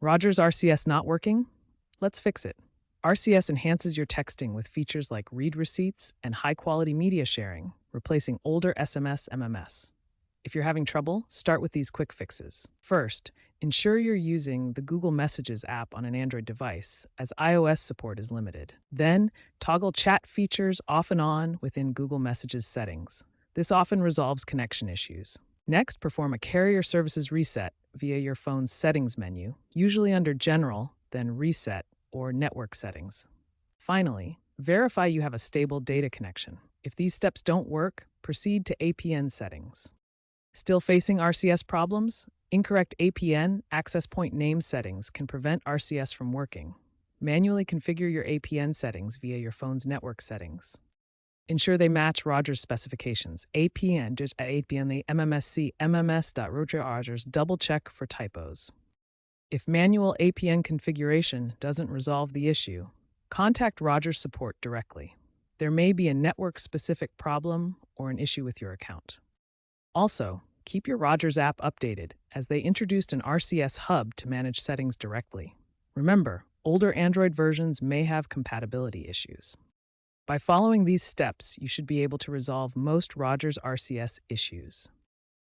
Rogers RCS not working? Let's fix it. RCS enhances your texting with features like read receipts and high-quality media sharing, replacing older SMS MMS. If you're having trouble, start with these quick fixes. First, ensure you're using the Google Messages app on an Android device, as iOS support is limited. Then, toggle chat features off and on within Google Messages settings. This often resolves connection issues. Next, perform a carrier services reset via your phone's settings menu, usually under General, then Reset or Network Settings. Finally, verify you have a stable data connection. If these steps don't work, proceed to APN settings. Still facing RCS problems? Incorrect APN access point name settings can prevent RCS from working. Manually configure your APN settings via your phone's network settings. Ensure they match Rogers specifications. APN, just at APN, the MMSC, mms.rogers, double check for typos. If manual APN configuration doesn't resolve the issue, contact Rogers support directly. There may be a network-specific problem or an issue with your account. Also, keep your Rogers app updated, as they introduced an RCS hub to manage settings directly. Remember, older Android versions may have compatibility issues. By following these steps, you should be able to resolve most Rogers RCS issues.